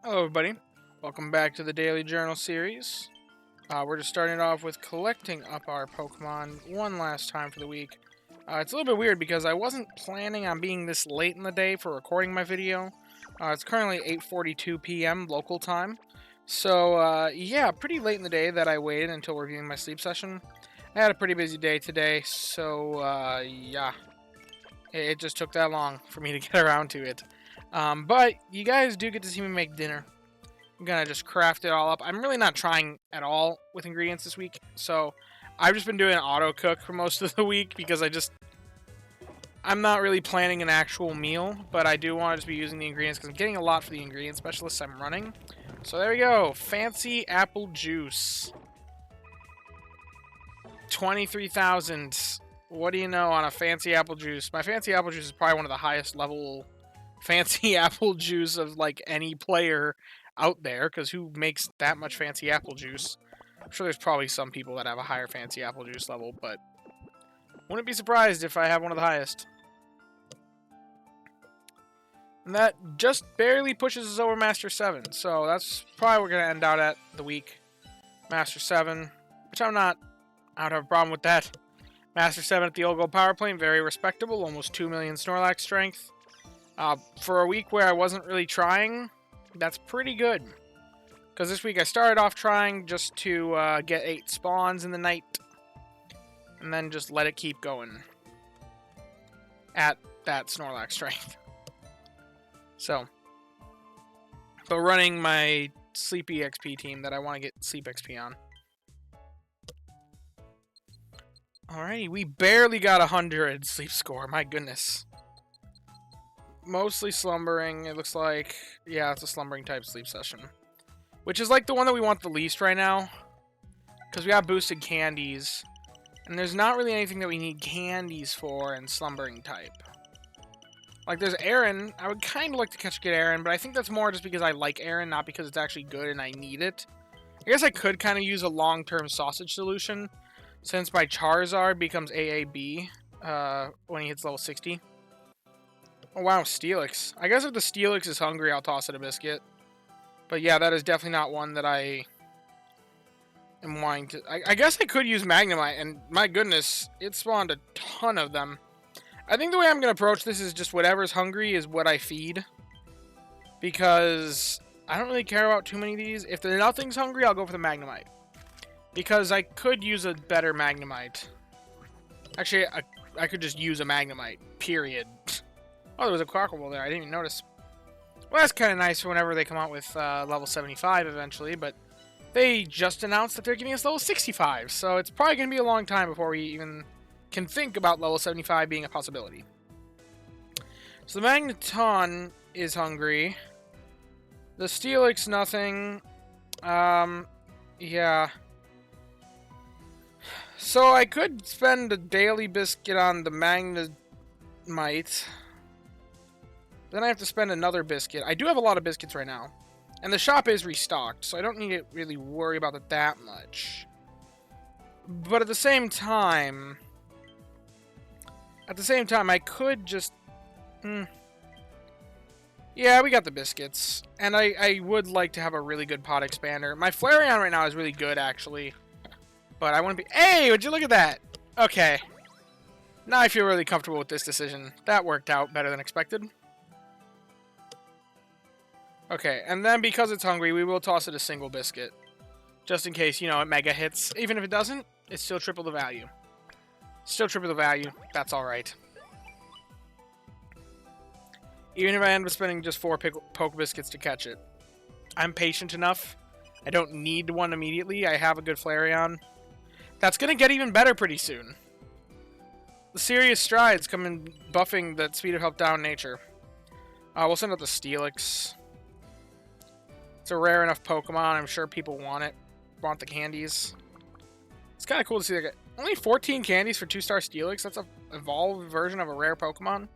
Hello everybody, welcome back to the Daily Journal series. We're just starting it off with collecting up our Pokemon one last time for the week. It's a little bit weird because I wasn't planning on being this late in the day for recording my video. It's currently 8:42 p.m. local time. So yeah, pretty late in the day that I waited until reviewing my sleep session. I had a pretty busy day today, so yeah, it just took that long for me to get around to it. But you guys do get to see me make dinner. I'm gonna just craft it all up. I'm really not trying at all with ingredients this week, so I've just been doing auto cook for most of the week because I'm not really planning an actual meal, but I do want to just be using the ingredients because I'm getting a lot for the ingredient specialists I'm running. So there we go, fancy apple juice. 23,000. What do you know on a fancy apple juice? My fancy apple juice is probably one of the highest level fancy apple juice of like any player out there, because who makes that much fancy apple juice? I'm sure there's probably some people that have a higher fancy apple juice level, but wouldn't be surprised if I have one of the highest. And that just barely pushes us over Master 7, so that's probably what we're going to end out at the week. Master 7, which I don't have a problem with that. Master 7 at the Old Gold Power Plant, very respectable, almost 2 million Snorlax strength. For a week where I wasn't really trying, that's pretty good. Because this week I started off trying just to get 8 spawns in the night. And then just let it keep going. At that Snorlax strength. So. But running my Sleepy XP team that I want to get Sleep XP on. Alrighty, we barely got 100 sleep score, my goodness. Mostly slumbering, it looks like. Yeah, it's a slumbering type sleep session. Which is like the one that we want the least right now. Because we have boosted candies. And there's not really anything that we need candies for in slumbering type. Like there's Aaron. I would kind of like to get Aaron, but I think that's more just because I like Aaron, not because it's actually good and I need it. I guess I could kind of use a long-term sausage solution. Since my Charizard becomes AAB when he hits level 60. Oh wow, Steelix. I guess if the Steelix is hungry, I'll toss it a biscuit. But yeah, that is definitely not one that I am wanting to... I guess I could use Magnemite, and my goodness, it spawned a ton of them. I think the way I'm going to approach this is just whatever's hungry is what I feed. Because I don't really care about too many of these. If nothing's hungry, I'll go for the Magnemite. Because I could use a better Magnemite. Actually, I could just use a Magnemite, period. Oh, there was a Quackable there. I didn't even notice. Well, that's kind of nice for whenever they come out with level 75 eventually, but they just announced that they're giving us level 65, so it's probably going to be a long time before we even can think about level 75 being a possibility. So the Magneton is hungry. The Steelix, nothing. Yeah. So I could spend a daily biscuit on the Magnemite. Then I have to spend another biscuit. I do have a lot of biscuits right now. And the shop is restocked, so I don't need to really worry about it that much. But at the same time... I could just... Yeah, we got the biscuits. And I would like to have a really good pot expander. My Flareon right now is really good, actually. But I want to be... Hey, would you look at that? Okay. Now I feel really comfortable with this decision. That worked out better than expected. Okay, and then because it's hungry, we will toss it a single biscuit. Just in case, you know, it mega hits. Even if it doesn't, it's still triple the value. Still triple the value. That's alright. Even if I end up spending just 4 poke biscuits to catch it. I'm patient enough. I don't need one immediately. I have a good Flareon. That's going to get even better pretty soon. The serious strides come in buffing that speed of health down nature. We'll send out the Steelix. It's a rare enough Pokemon. I'm sure people want it. Want the candies. It's kind of cool to see. Like, only 14 candies for 2-star Steelix. That's an evolved version of a rare Pokemon.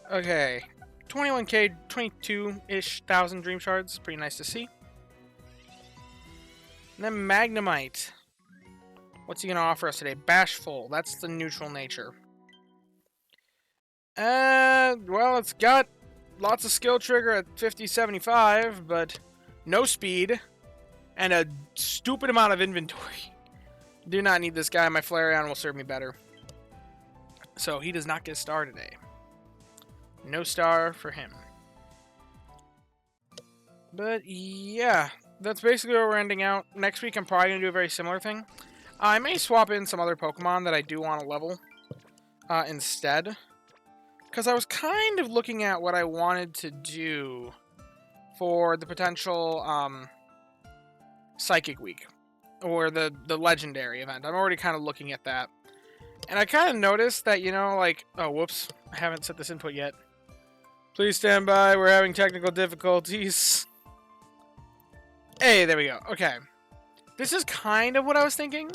Okay. 21k, 22-ish thousand Dream Shards. Pretty nice to see. And then Magnemite. What's he going to offer us today? Bashful. That's the neutral nature. Well, it's got lots of skill trigger at 50, 75, but no speed and a stupid amount of inventory. Do not need this guy. My Flareon will serve me better. So he does not get a star today. No star for him. But yeah, that's basically where we're ending out. Next week I'm probably going to do a very similar thing. I may swap in some other Pokemon that I do want to level instead. Because I was kind of looking at what I wanted to do for the potential Psychic Week. Or the Legendary event. I'm already kind of looking at that. And I kind of noticed that, you know, like... Oh, whoops. I haven't set this input yet. Please stand by. We're having technical difficulties. Hey, there we go. Okay. This is kind of what I was thinking.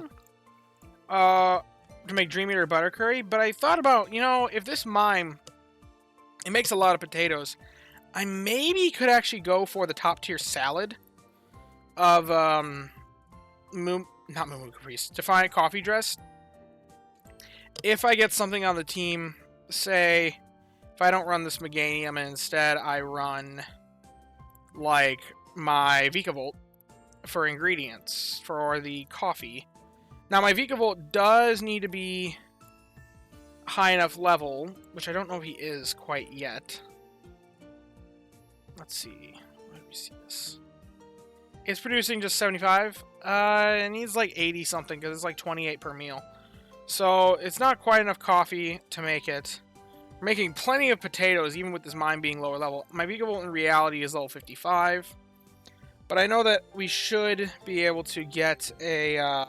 To make Dream Eater Butter Curry. But I thought about, you know, if this mime... It makes a lot of potatoes. I maybe could actually go for the top tier salad. Of, not Moo Caprice. Defiant Coffee Dress. If I get something on the team, say... If I don't run this Meganium and instead I run, like, my Vikavolt for ingredients for the coffee. Now, my Vikavolt does need to be high enough level, which I don't know if he is quite yet. Let's see. Where do we see this? It's producing just 75. It needs like 80 something because it's like 28 per meal. So it's not quite enough coffee to make it. We're making plenty of potatoes, even with this mine being lower level. My Vikavolt in reality is level 55. But I know that we should be able to get a... oh,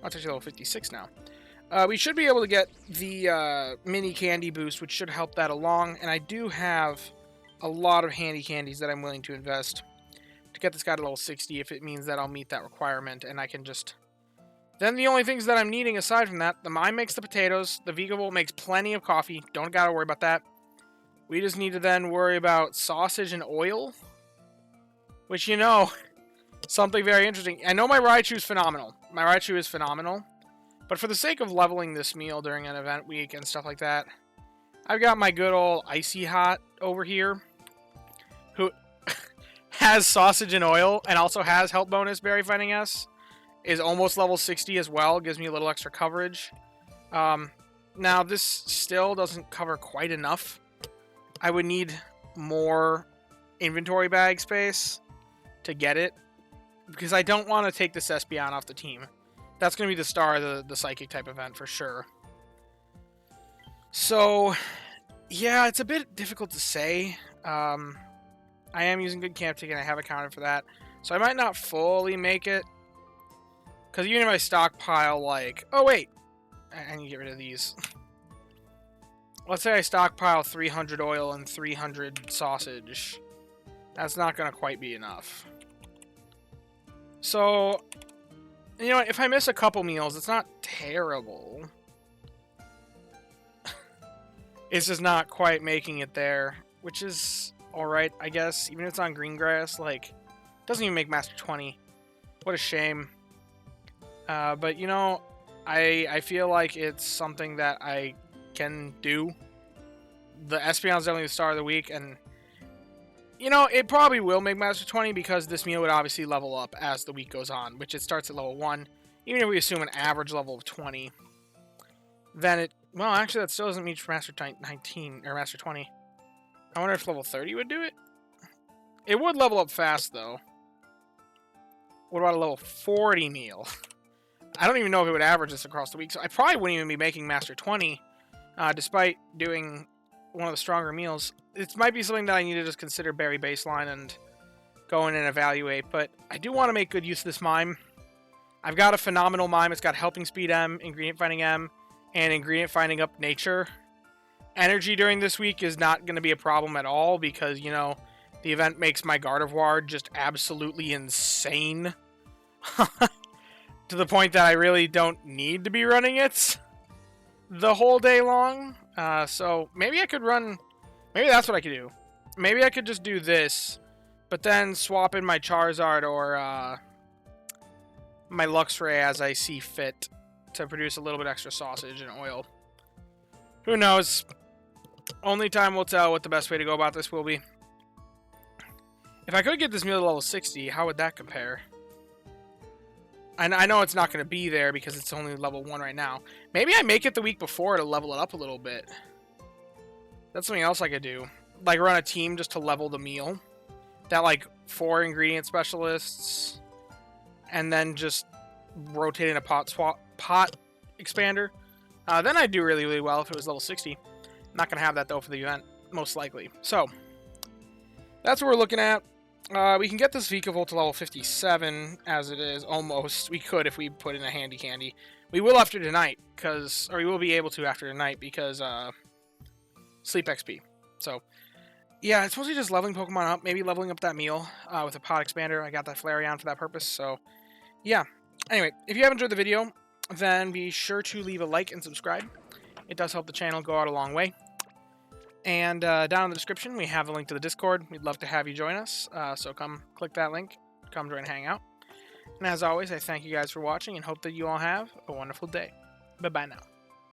it's actually level 56 now. We should be able to get the mini candy boost, which should help that along. And I do have a lot of handy candies that I'm willing to invest to get this guy to level 60 if it means that I'll meet that requirement. And I can just... Then the only things that I'm needing aside from that, the mine makes the potatoes, the Vikavolt makes plenty of coffee, don't gotta worry about that. We just need to then worry about sausage and oil, which, you know, something very interesting. I know my Raichu is phenomenal. My Raichu is phenomenal, but for the sake of leveling this meal during an event week and stuff like that, I've got my good old Icy Hot over here, who has sausage and oil and also has health bonus Berry Fighting S. Is almost level 60 as well. Gives me a little extra coverage. Now, this still doesn't cover quite enough. I would need more inventory bag space to get it. Because I don't want to take this Espeon off the team. That's going to be the star of the Psychic type event for sure. So, yeah, it's a bit difficult to say. I am using good camp ticket and I have accounted for that. So I might not fully make it. Because even if I stockpile, like... Oh, wait! I need to get rid of these. Let's say I stockpile 300 oil and 300 sausage. That's not going to quite be enough. So, you know, if I miss a couple meals, it's not terrible. It's just not quite making it there. Which is alright, I guess. Even if it's on green grass, like... Doesn't even make Master 20. What a shame. But, you know, I feel like it's something that I can do. The Espeon is definitely the star of the week, and, you know, it probably will make Master 20 because this meal would obviously level up as the week goes on, which it starts at level 1. Even if we assume an average level of 20, then it... Well, actually, that still doesn't meet Master 19, or Master 20. I wonder if level 30 would do it? It would level up fast, though. What about a level 40 meal? I don't even know if it would average this across the week, so I probably wouldn't even be making Master 20, despite doing one of the stronger meals. It might be something that I need to just consider Berry Baseline and go in and evaluate, but I do want to make good use of this mime. I've got a phenomenal mime. It's got Helping Speed M, Ingredient Finding M, and Ingredient Finding Up Nature. Energy during this week is not going to be a problem at all because, you know, the event makes my Gardevoir just absolutely insane. To the point that I really don't need to be running it the whole day long. So maybe I could run... Maybe that's what I could do. Maybe I could just do this, but then swap in my Charizard or my Luxray as I see fit to produce a little bit extra sausage and oil. Who knows? Only time will tell what the best way to go about this will be. If I could get this meal to level 60, how would that compare? I know it's not going to be there because it's only level 1 right now. Maybe I make it the week before to level it up a little bit. That's something else I could do. Like run a team just to level the meal. That like 4 ingredient specialists. And then just rotate in a pot expander. Then I'd do really, really well if it was level 60. I'm not going to have that though for the event, most likely. So, that's what we're looking at. We can get this Vikavolt to level 57, as it is, almost. We could if we put in a handy candy. We will after tonight, or we will be able to after tonight, because, Sleep XP. So, yeah, it's mostly just leveling Pokemon up, maybe leveling up that meal, with a pot expander. I got that Flareon for that purpose, so, yeah. Anyway, if you have enjoyed the video, then be sure to leave a like and subscribe. It does help the channel go out a long way. And down in the description, we have a link to the Discord. We'd love to have you join us. So come click that link. Come join and hang out. And as always, I thank you guys for watching and hope that you all have a wonderful day. Bye-bye now.